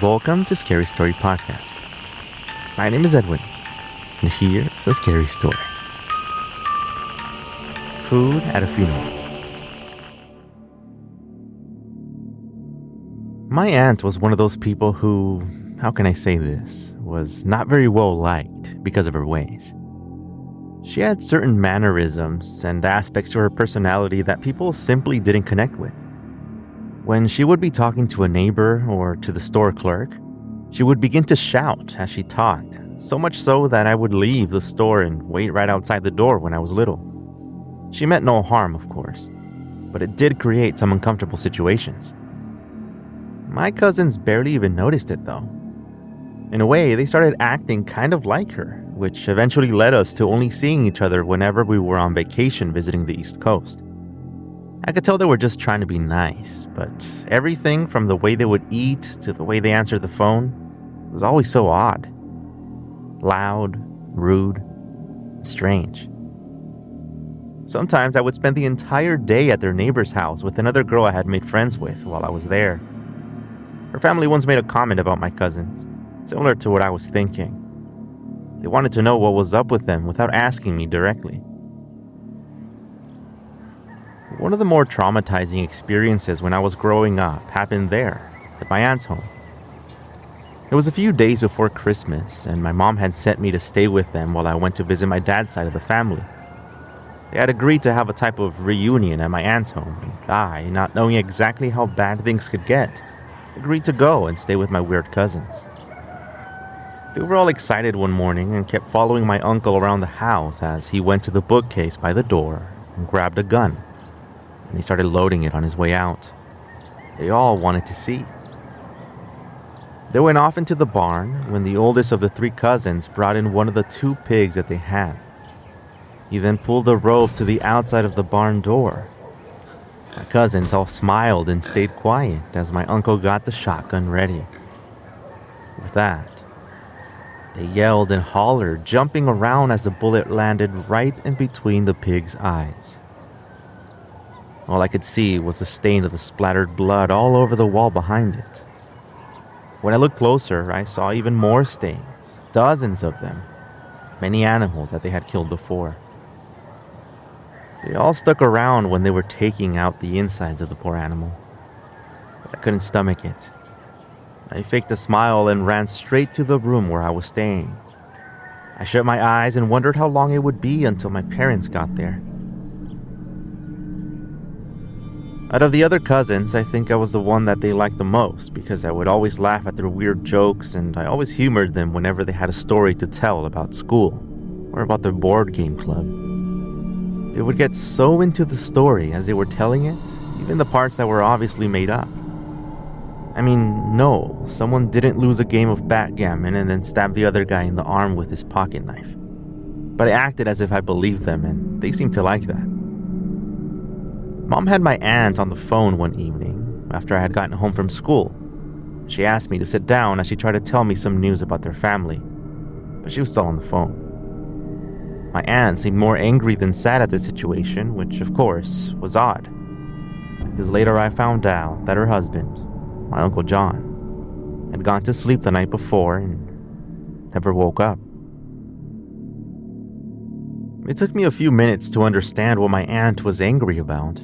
Welcome to Scary Story Podcast. My name is Edwin, and here's a scary story. Food at a funeral. My aunt was one of those people who, how can I say this, was not very well liked because of her ways. She had certain mannerisms and aspects to her personality that people simply didn't connect with. When she would be talking to a neighbor or to the store clerk, she would begin to shout as she talked, so much so that I would leave the store and wait right outside the door when I was little. She meant no harm, of course, but it did create some uncomfortable situations. My cousins barely even noticed it, though. In a way, they started acting kind of like her, which eventually led us to only seeing each other whenever we were on vacation visiting the East Coast. I could tell they were just trying to be nice, but everything from the way they would eat to the way they answered the phone was always so odd. Loud, rude, strange. Sometimes I would spend the entire day at their neighbor's house with another girl I had made friends with while I was there. Her family once made a comment about my cousins, similar to what I was thinking. They wanted to know what was up with them without asking me directly. One of the more traumatizing experiences when I was growing up happened there, at my aunt's home. It was a few days before Christmas, and my mom had sent me to stay with them while I went to visit my dad's side of the family. They had agreed to have a type of reunion at my aunt's home, and I, not knowing exactly how bad things could get, agreed to go and stay with my weird cousins. They were all excited one morning and kept following my uncle around the house as he went to the bookcase by the door and grabbed a gun. And he started loading it on his way out. They all wanted to see. They went off into the barn when the oldest of the three cousins brought in one of the two pigs that they had. He then pulled the rope to the outside of the barn door. My cousins all smiled and stayed quiet as my uncle got the shotgun ready. With that, they yelled and hollered, jumping around as the bullet landed right in between the pig's eyes. All I could see was the stain of the splattered blood all over the wall behind it. When I looked closer, I saw even more stains, dozens of them, many animals that they had killed before. They all stuck around when they were taking out the insides of the poor animal, but I couldn't stomach it. I faked a smile and ran straight to the room where I was staying. I shut my eyes and wondered how long it would be until my parents got there. Out of the other cousins, I think I was the one that they liked the most because I would always laugh at their weird jokes and I always humored them whenever they had a story to tell about school or about their board game club. They would get so into the story as they were telling it, even the parts that were obviously made up. I mean, no, someone didn't lose a game of backgammon and then stab the other guy in the arm with his pocket knife. But I acted as if I believed them and they seemed to like that. Mom had my aunt on the phone one evening after I had gotten home from school. She asked me to sit down as she tried to tell me some news about their family, but she was still on the phone. My aunt seemed more angry than sad at the situation, which of course was odd, because later I found out that her husband, my Uncle John, had gone to sleep the night before and never woke up. It took me a few minutes to understand what my aunt was angry about.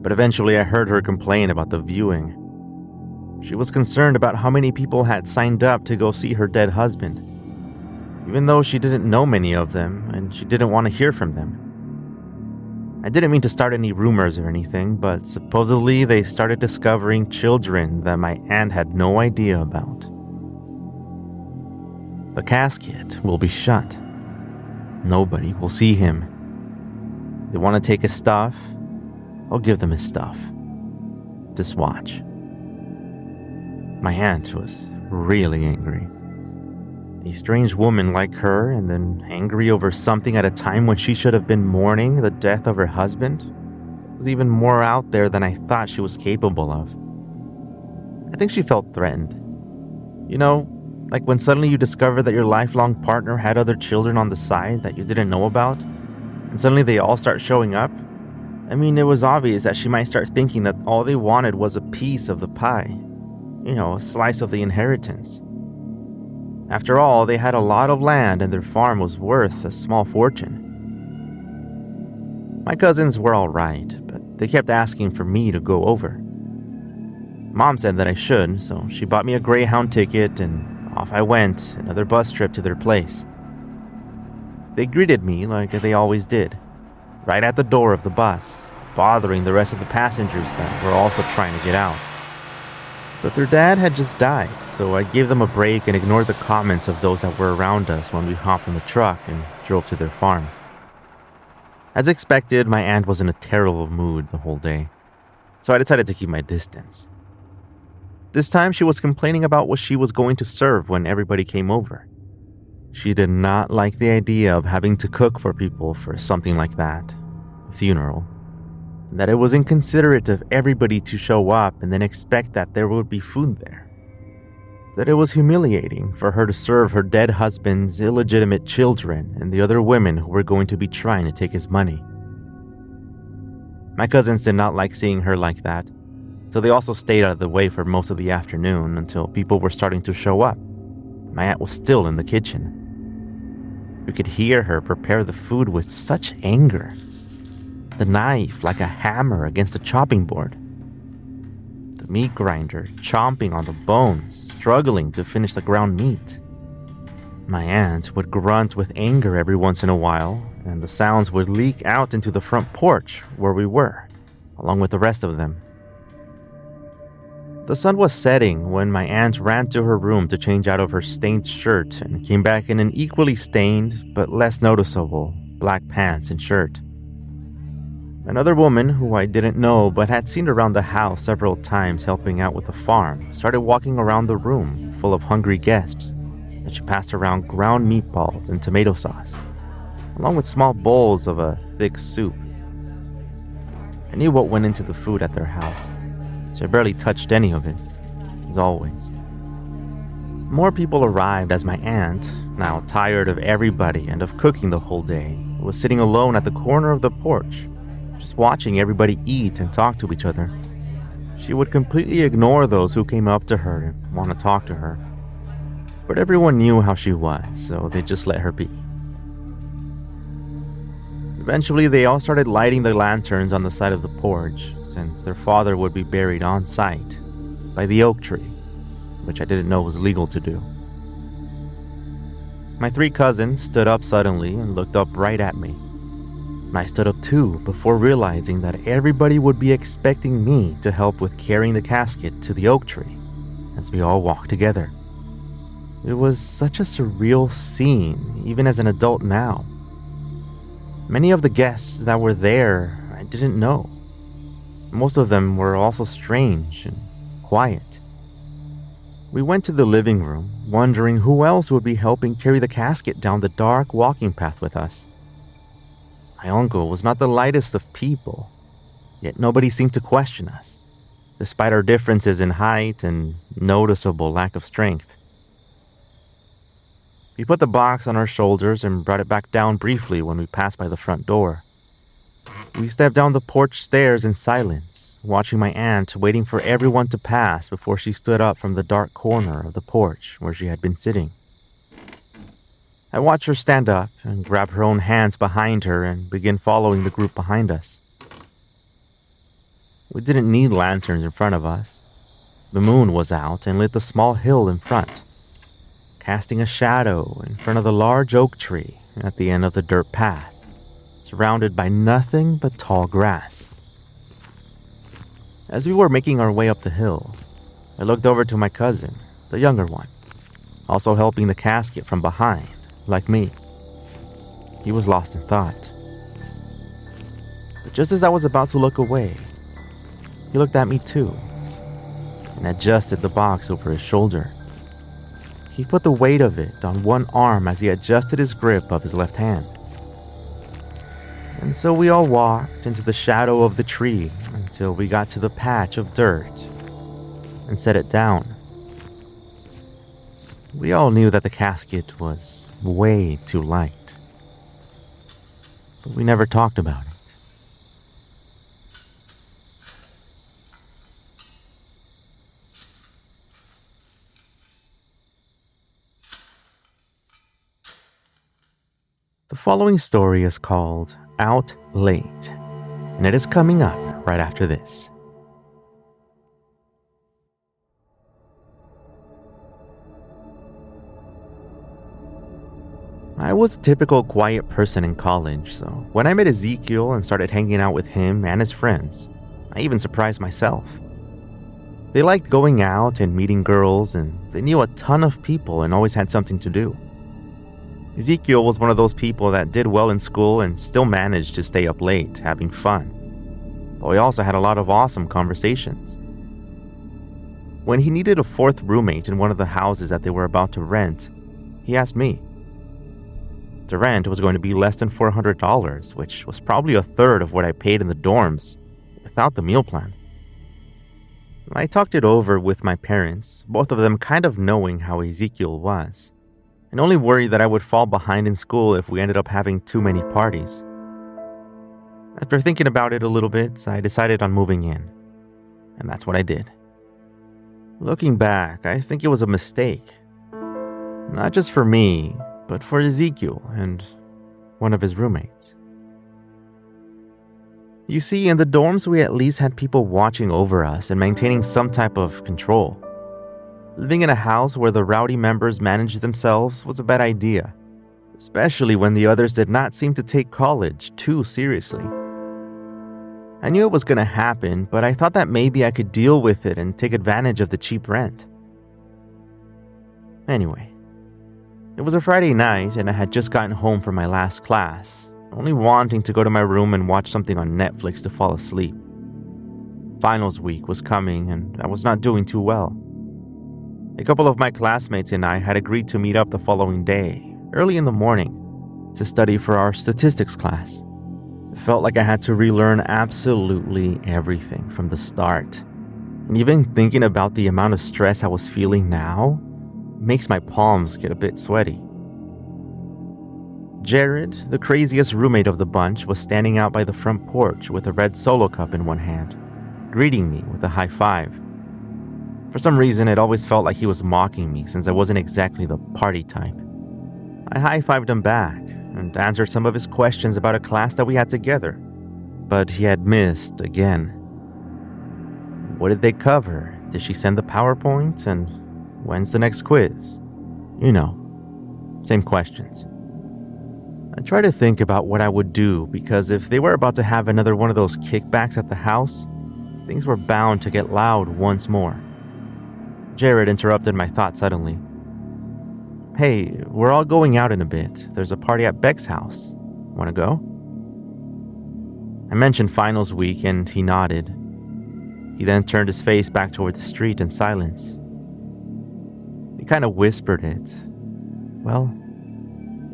But eventually I heard her complain about the viewing. She was concerned about how many people had signed up to go see her dead husband, even though she didn't know many of them and she didn't want to hear from them. I didn't mean to start any rumors or anything, but supposedly they started discovering children that my aunt had no idea about. The casket will be shut. Nobody will see him. They want to take his stuff. I'll give them his stuff. Just watch. My aunt was really angry. A strange woman like her, and then angry over something at a time when she should have been mourning the death of her husband, was even more out there than I thought she was capable of. I think she felt threatened. You know, like when suddenly you discover that your lifelong partner had other children on the side that you didn't know about, and suddenly they all start showing up. I mean, it was obvious that she might start thinking that all they wanted was a piece of the pie. a slice of the inheritance. After all, they had a lot of land and their farm was worth a small fortune. My cousins were all right, but they kept asking for me to go over. Mom said that I should, so she bought me a Greyhound ticket and off I went, another bus trip to their place. They greeted me like they always did, right at the door of the bus, bothering the rest of the passengers that were also trying to get out. But their dad had just died, so I gave them a break and ignored the comments of those that were around us when we hopped in the truck and drove to their farm. As expected, my aunt was in a terrible mood the whole day, so I decided to keep my distance. This time she was complaining about what she was going to serve when everybody came over. She did not like the idea of having to cook for people for something like that, a funeral, and that it was inconsiderate of everybody to show up and then expect that there would be food there. That it was humiliating for her to serve her dead husband's illegitimate children and the other women who were going to be trying to take his money. My cousins did not like seeing her like that, so they also stayed out of the way for most of the afternoon until people were starting to show up. My aunt was still in the kitchen. We could hear her prepare the food with such anger, the knife like a hammer against a chopping board, the meat grinder chomping on the bones, struggling to finish the ground meat. My aunt would grunt with anger every once in a while, and the sounds would leak out into the front porch where we were, along with the rest of them. The sun was setting when my aunt ran to her room to change out of her stained shirt and came back in an equally stained, but less noticeable, black pants and shirt. Another woman, who I didn't know but had seen around the house several times helping out with the farm, started walking around the room full of hungry guests, and she passed around ground meatballs and tomato sauce, along with small bowls of a thick soup. I knew what went into the food at their house, so I barely touched any of it, as always. More people arrived as my aunt, now tired of everybody and of cooking the whole day, was sitting alone at the corner of the porch, just watching everybody eat and talk to each other. She would completely ignore those who came up to her and want to talk to her. But everyone knew how she was, so they just let her be. Eventually, they all started lighting the lanterns on the side of the porch, since their father would be buried on site, by the oak tree, which I didn't know was legal to do. My three cousins stood up suddenly and looked up right at me. I stood up too before realizing that everybody would be expecting me to help with carrying the casket to the oak tree, as we all walked together. It was such a surreal scene, even as an adult now. Many of the guests that were there I didn't know. Most of them were also strange and quiet. We went to the living room, wondering who else would be helping carry the casket down the dark walking path with us. My uncle was not the lightest of people, yet nobody seemed to question us, despite our differences in height and noticeable lack of strength. We put the box on our shoulders and brought it back down briefly when we passed by the front door. We stepped down the porch stairs in silence, watching my aunt waiting for everyone to pass before she stood up from the dark corner of the porch where she had been sitting. I watched her stand up and grab her own hands behind her and begin following the group behind us. We didn't need lanterns in front of us. The moon was out and lit the small hill in front, casting a shadow in front of the large oak tree at the end of the dirt path, surrounded by nothing but tall grass. As we were making our way up the hill, I looked over to my cousin, the younger one, also helping the casket from behind, like me. He was lost in thought. But just as I was about to look away, he looked at me too, and adjusted the box over his shoulder. He put the weight of it on one arm as he adjusted his grip of his left hand. And so we all walked into the shadow of the tree until we got to the patch of dirt and set it down. We all knew that the casket was way too light, but we never talked about it. following story is called Out Late, and it is coming up right after this. I was a typical quiet person in college, so when I met Ezekiel and started hanging out with him and his friends, I even surprised myself. They liked going out and meeting girls, and they knew a ton of people and always had something to do. Ezekiel was one of those people that did well in school and still managed to stay up late, having fun. But we also had a lot of awesome conversations. When he needed a fourth roommate in one of the houses that they were about to rent, he asked me. The rent was going to be less than $400, which was probably a third of what I paid in the dorms, without the meal plan. I talked it over with my parents, both of them kind of knowing how Ezekiel was, and only worried that I would fall behind in school if we ended up having too many parties. After thinking about it a little bit, I decided on moving in, and that's what I did. Looking back, I think it was a mistake. Not just for me, but for Ezekiel and one of his roommates. You see, in the dorms, we at least had people watching over us and maintaining some type of control. Living in a house where the rowdy members managed themselves was a bad idea, especially when the others did not seem to take college too seriously. I knew it was going to happen, but I thought that maybe I could deal with it and take advantage of the cheap rent. Anyway, it was a Friday night and I had just gotten home from my last class, only wanting to go to my room and watch something on Netflix to fall asleep. Finals week was coming and I was not doing too well. A couple of my classmates and I had agreed to meet up the following day, early in the morning, to study for our statistics class. It felt like I had to relearn absolutely everything from the start. And even thinking about the amount of stress I was feeling now makes my palms get a bit sweaty. Jared, the craziest roommate of the bunch, was standing out by the front porch with a red Solo cup in one hand, greeting me with a high five. For some reason, it always felt like he was mocking me since I wasn't exactly the party type. I high-fived him back and answered some of his questions about a class that we had together, but he had missed again. What did they cover? Did she send the PowerPoint? And when's the next quiz? You know, same questions. I tried to think about what I would do because if they were about to have another one of those kickbacks at the house, things were bound to get loud once more. Jared interrupted my thought suddenly. Hey, we're all going out in a bit. There's a party at Beck's house. Want to go? I mentioned finals week and he nodded. He then turned his face back toward the street in silence. He kind of whispered it. Well,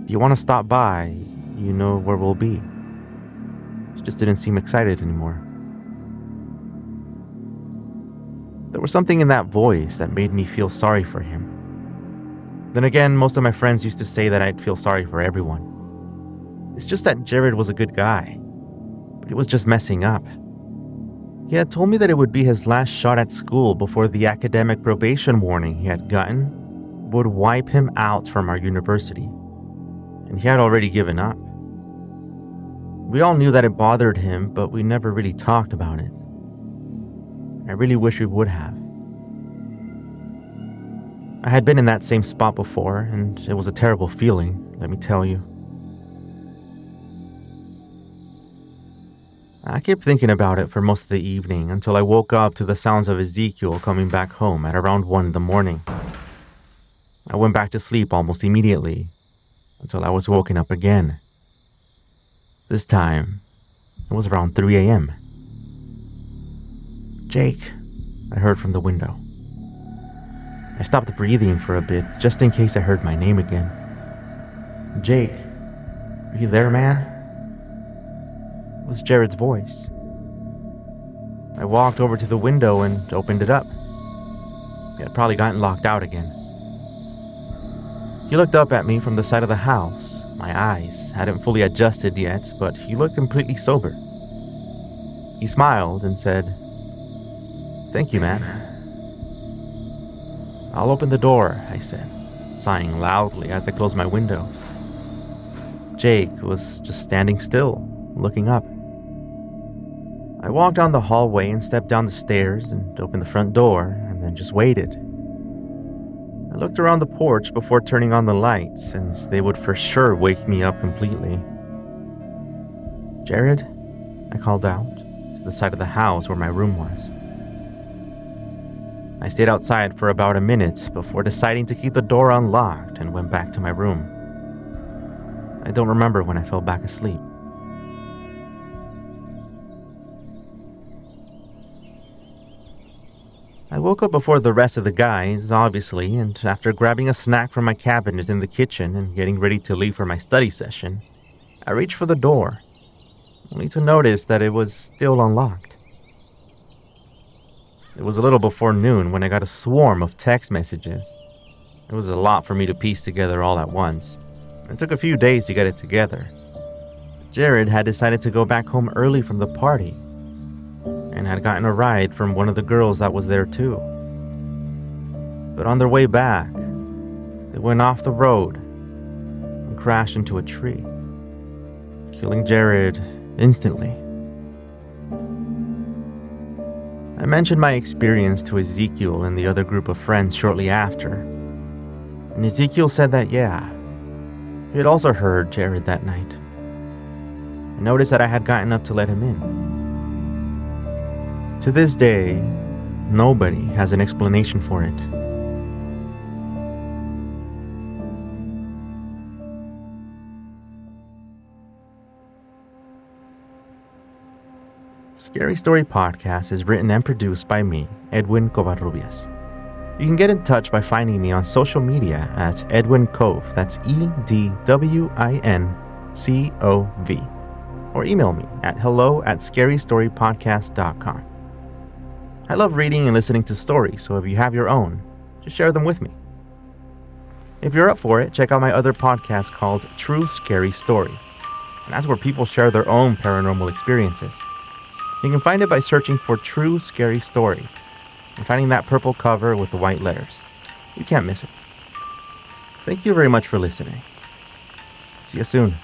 if you want to stop by, you know where we'll be. He just didn't seem excited anymore. There was something in that voice that made me feel sorry for him. Then again, most of my friends used to say that I'd feel sorry for everyone. It's just that Jared was a good guy, but he was just messing up. He had told me that it would be his last shot at school before the academic probation warning he had gotten would wipe him out from our university, and he had already given up. We all knew that it bothered him, but we never really talked about it. I really wish we would have. I had been in that same spot before, and it was a terrible feeling, let me tell you. I kept thinking about it for most of the evening until I woke up to the sounds of Ezekiel coming back home at around 1 a.m. I went back to sleep almost immediately until I was woken up again. This time, it was around 3 a.m. Jake, I heard from the window. I stopped breathing for a bit, just in case I heard my name again. Jake, are you there, man? It was Jared's voice. I walked over to the window and opened it up. He had probably gotten locked out again. He looked up at me from the side of the house. My eyes hadn't fully adjusted yet, but he looked completely sober. He smiled and said, "Thank you, man." "I'll open the door," I said, sighing loudly as I closed my window. shake was just standing still, looking up. I walked down the hallway and stepped down the stairs and opened the front door and then just waited. I looked around the porch before turning on the lights, since they would for sure wake me up completely. "Jared?" I called out, to the side of the house where my room was. I stayed outside for about a minute before deciding to keep the door unlocked and went back to my room. I don't remember when I fell back asleep. I woke up before the rest of the guys, obviously, and after grabbing a snack from my cabinet in the kitchen and getting ready to leave for my study session, I reached for the door, only to notice that it was still unlocked. It was a little before noon when I got a swarm of text messages. It was a lot for me to piece together all at once. It took a few days to get it together. Jared had decided to go back home early from the party and had gotten a ride from one of the girls that was there too. But on their way back, they went off the road and crashed into a tree, killing Jared instantly. I mentioned my experience to Ezekiel and the other group of friends shortly after, and Ezekiel said that he had also heard Jared that night. I noticed that I had gotten up to let him in. To this day, nobody has an explanation for it. Scary Story Podcast is written and produced by me, Edwin Covarrubias. You can get in touch by finding me on social media at Edwin Cove, that's EDWINCOV, or email me at hello@scarystorypodcast.com. I love reading and listening to stories, so if you have your own, just share them with me. If you're up for it, check out my other podcast called True Scary Story, and that's where people share their own paranormal experiences. You can find it by searching for True Scary Story and finding that purple cover with the white letters. You can't miss it. Thank you very much for listening. See you soon.